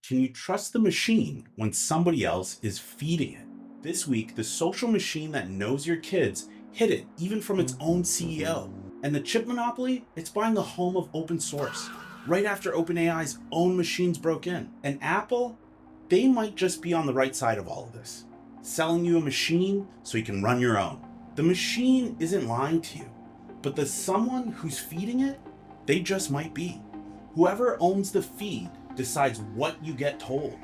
Can you trust the machine when somebody else is feeding it? This week, the social machine that knows your kids hid it even from its own CEO. And the chip monopoly, it's buying the home of open source right after OpenAI's own machines broke in. And Apple, they might just be on the right side of all of this, selling you a machine so you can run your own. The machine isn't lying to you, but the someone who's feeding it, they just might be. Whoever owns the feed decides what you get told.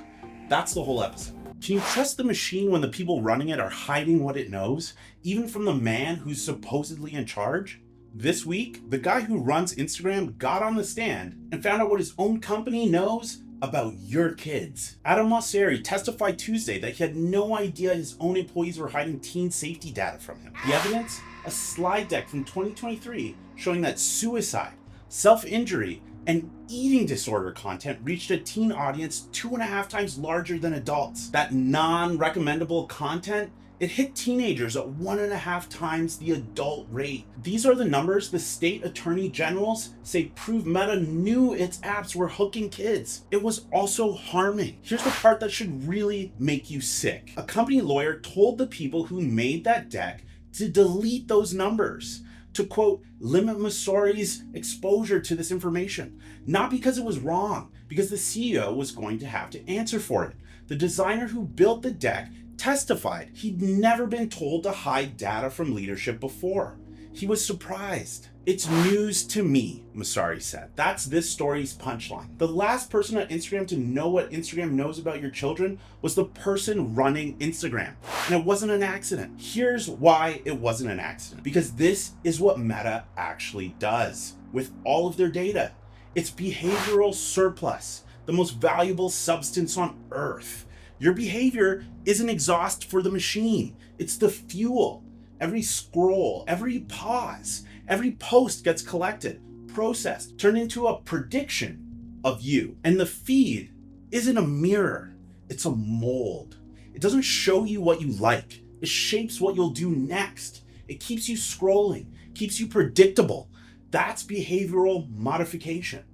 That's the whole episode. Can you trust the machine when the people running it are hiding what it knows, even from the man who's supposedly in charge? This week, the guy who runs Instagram got on the stand and found out what his own company knows about your kids. Adam Mosseri testified Tuesday that he had no idea his own employees were hiding teen safety data from him. The evidence? A slide deck from 2023 showing that suicide, self-injury, and eating disorder content reached a teen audience 2.5 times larger than adults. That non-recommendable content, it hit teenagers at 1.5 times the adult rate. These are the numbers the state attorney generals say prove Meta knew its apps were hooking kids. It was also harming. Here's the part that should really make you sick. A company lawyer told the people who made that deck to delete those numbers, to quote, limit Mosseri's exposure to this information. Not because it was wrong, because the CEO was going to have to answer for it. The designer who built the deck testified he'd never been told to hide data from leadership before. He was surprised. It's news to me, Mosseri said. That's this story's punchline. The last person at Instagram to know what Instagram knows about your children was the person running Instagram. And it wasn't an accident. Here's why it wasn't an accident. Because this is what Meta actually does with all of their data. It's behavioral surplus, the most valuable substance on earth. Your behavior isn't exhaust for the machine. It's the fuel. Every scroll, every pause, every post gets collected, processed, turned into a prediction of you. And the feed isn't a mirror, it's a mold. It doesn't show you what you like. It shapes what you'll do next. It keeps you scrolling, keeps you predictable. That's behavioral modification.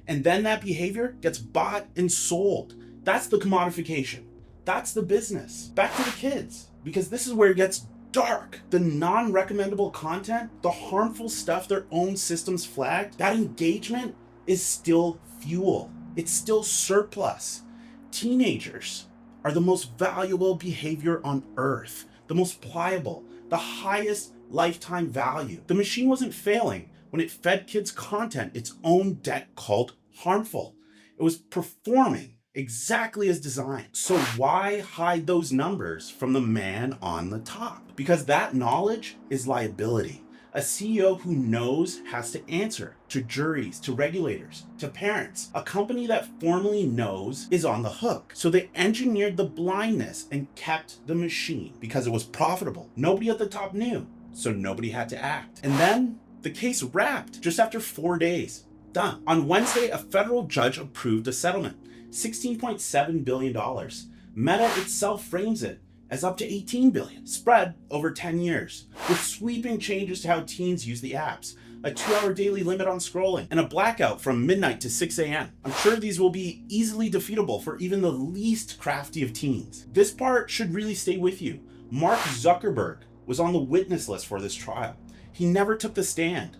And then that behavior gets bought and sold. That's the commodification. That's the business. Back to the kids, because this is where it gets dark. The non-recommendable content, the harmful stuff their own systems flagged, that engagement is still fuel. It's still surplus. Teenagers are the most valuable behavior on earth, the most pliable, the highest lifetime value. The machine wasn't failing when it fed kids content its own deck called harmful. It was performing exactly as designed. So why hide those numbers from the man on the top? Because that knowledge is liability. A CEO who knows has to answer to juries, to regulators, to parents. A company that formally knows is on the hook. So they engineered the blindness and kept the machine because it was profitable. Nobody at the top knew, so nobody had to act. And then the case wrapped just after 4 days. Done. On Wednesday, a federal judge approved a settlement. $16.7 billion. Meta itself frames it as up to $18 billion, spread over 10 years, with sweeping changes to how teens use the apps, a 2-hour daily limit on scrolling, and a blackout from midnight to 6 a.m. I'm sure these will be easily defeatable for even the least crafty of teens. This part should really stay with you. Mark Zuckerberg was on the witness list for this trial. He never took the stand.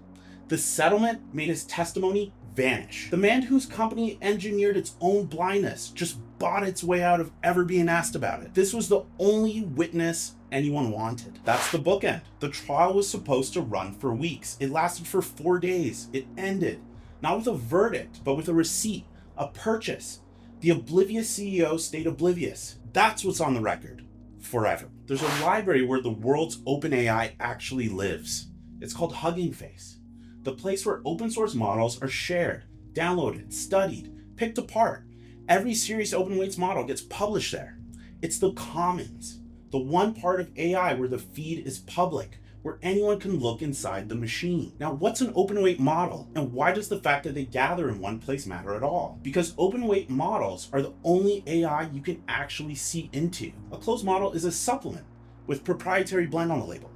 The settlement made his testimony vanish. The man whose company engineered its own blindness just bought its way out of ever being asked about it. This was the only witness anyone wanted. That's the bookend. The trial was supposed to run for weeks. It lasted for 4 days. It ended, not with a verdict, but with a receipt, a purchase. The oblivious CEO stayed oblivious. That's what's on the record, forever. There's a library where the world's OpenAI actually lives. It's called Hugging Face. The place where open source models are shared, downloaded, studied, picked apart. Every serious open weights model gets published there. It's the commons, the one part of AI where the feed is public, where anyone can look inside the machine. Now, what's an open weight model, and why does the fact that they gather in one place matter at all? Because open weight models are the only AI you can actually see into. A closed model is a supplement with proprietary blend on the label.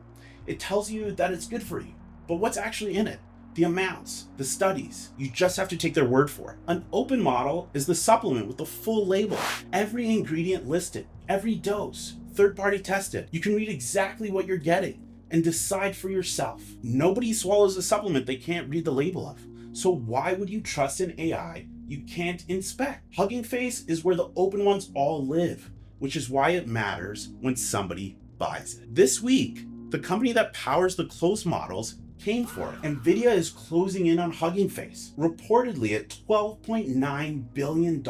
It tells you that it's good for you, but what's actually in it? the amounts, the studies. You just have to take their word for it. An open model is the supplement with the full label. Every ingredient listed, every dose, third-party tested. You can read exactly what you're getting and decide for yourself. Nobody swallows a supplement they can't read the label of. So why would you trust an AI you can't inspect? Hugging Face is where the open ones all live, which is why it matters when somebody buys it. This week, the company that powers the closed models came for it. Nvidia is closing in on Hugging Face, reportedly at $12.9 billion.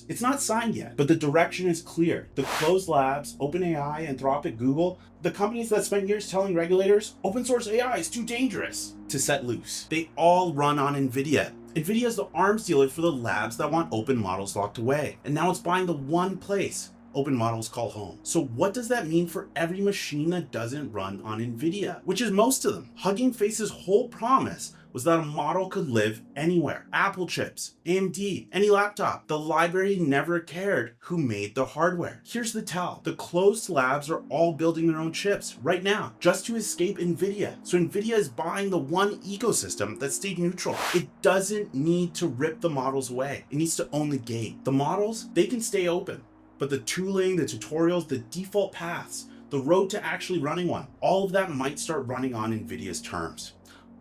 It's not signed yet, but the direction is clear. The closed labs, OpenAI, Anthropic, Google, the companies that spent years telling regulators, open source AI is too dangerous to set loose. They all run on Nvidia. Nvidia is the arms dealer for the labs that want open models locked away. And now it's buying the one place open models call home. So what does that mean for every machine that doesn't run on Nvidia? Which is most of them. Hugging Face's whole promise was that a model could live anywhere. Apple chips, AMD, any laptop. The library never cared who made the hardware. Here's the tell. The closed labs are all building their own chips right now, just to escape Nvidia. So Nvidia is buying the one ecosystem that stayed neutral. It doesn't need to rip the models away. It needs to own the gate. The models, they can stay open, but the tooling, the tutorials, the default paths, the road to actually running one, all of that might start running on Nvidia's terms.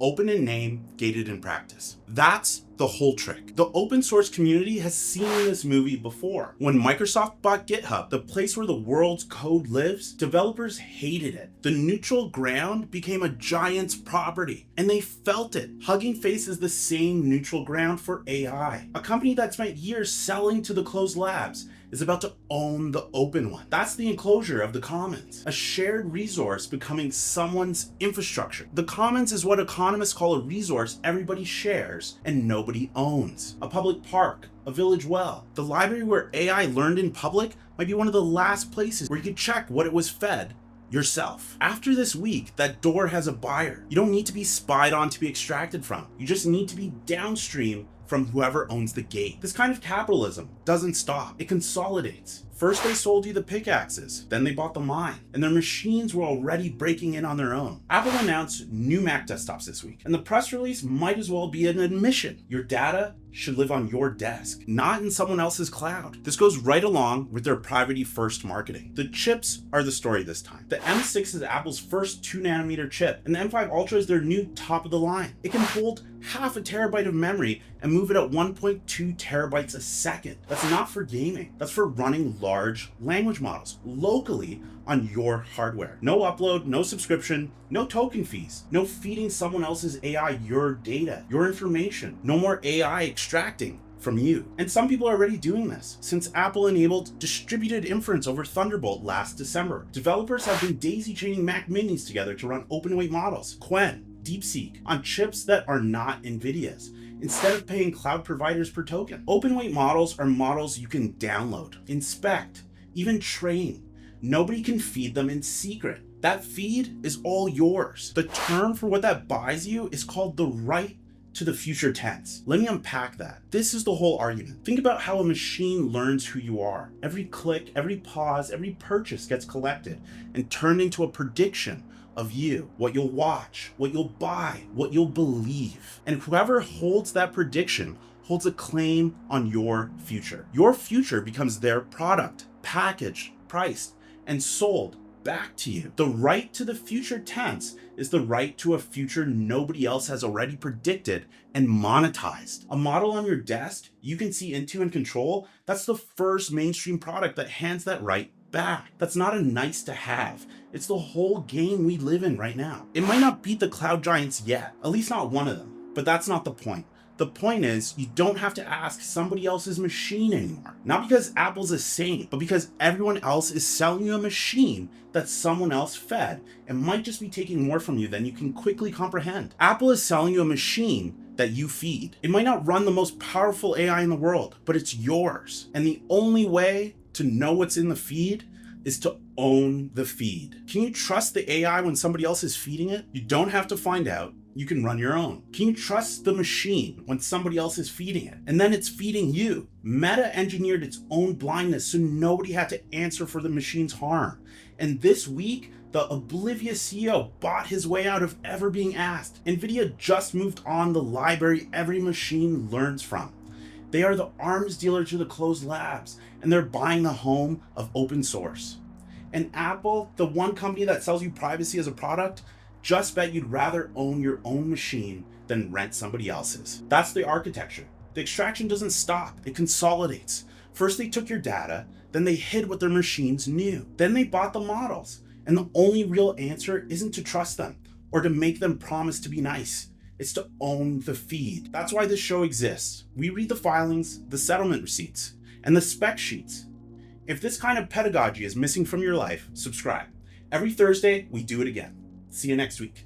Open in name, gated in practice. That's the whole trick. The open source community has seen this movie before. When Microsoft bought GitHub, the place where the world's code lives, developers hated it. The neutral ground became a giant's property, and they felt it. Hugging Face is the same neutral ground for AI. A company that spent years selling to the closed labs is about to own the open one. That's the enclosure of the commons, a shared resource becoming someone's infrastructure. The commons is what economists call a resource everybody shares and nobody owns. A public park, a village well. The library where AI learned in public might be one of the last places where you could check what it was fed yourself. After this week, that door has a buyer. You don't need to be spied on to be extracted from. You just need to be downstream from whoever owns the gate. This kind of capitalism doesn't stop. It consolidates. First they sold you the pickaxes, then they bought the mine, and their machines were already breaking in on their own. Apple announced new Mac desktops this week, and the press release might as well be an admission. Your data should live on your desk, not in someone else's cloud. This goes right along with their privacy-first marketing. The chips are the story this time. The M6 is Apple's first 2nm chip, and the M5 Ultra is their new top of the line. It can hold half a terabyte of memory and move it at 1.2 terabytes a second. That's not for gaming. That's for running large language models locally on your hardware. No upload, no subscription, no token fees, no feeding someone else's AI your data, your information, no more AI extracting from you. And some people are already doing this. Since Apple enabled distributed inference over Thunderbolt last December, developers have been daisy-chaining Mac minis together to run open-weight models, Qwen, DeepSeek, on chips that are not Nvidia's, instead of paying cloud providers per token. Open-weight models are models you can download, inspect, even train. Nobody can feed them in secret. That feed is all yours. The term for what that buys you is called the right to the future tense. Let me unpack that. This is the whole argument. Think about how a machine learns who you are. Every click, every pause, every purchase gets collected and turned into a prediction of you, what you'll watch, what you'll buy, what you'll believe. And whoever holds that prediction holds a claim on your future. Your future becomes their product, packaged, priced, and sold back to you. The right to the future tense is the right to a future nobody else has already predicted and monetized. A model on your desk you can see into and control, that's the first mainstream product that hands that right back. That's not a nice to have. It's the whole game we live in right now. It might not beat the cloud giants yet, at least not one of them, but that's not the point. The point is, you don't have to ask somebody else's machine anymore. Not because Apple's a saint, but because everyone else is selling you a machine that someone else fed and might just be taking more from you than you can quickly comprehend. Apple is selling you a machine that you feed. It might not run the most powerful AI in the world, but it's yours. And the only way to know what's in the feed is to own the feed. Can you trust the AI when somebody else is feeding it? You don't have to find out. you can run your own? Can you trust the machine when somebody else is feeding it? And then it's feeding you. Meta engineered its own blindness so nobody had to answer for the machine's harm. And this week, the oblivious CEO bought his way out of ever being asked. Nvidia just moved on the library every machine learns from. They are the arms dealer to the closed labs, and they're buying the home of open source. And Apple, the one company that sells you privacy as a product, just bet you'd rather own your own machine than rent somebody else's. That's the architecture. The extraction doesn't stop, it consolidates. First they took your data, then they hid what their machines knew. Then they bought the models. And the only real answer isn't to trust them or to make them promise to be nice. It's to own the feed. That's why this show exists. We read the filings, the settlement receipts, and the spec sheets. If this kind of pedagogy is missing from your life, subscribe. Every Thursday, we do it again. See you next week.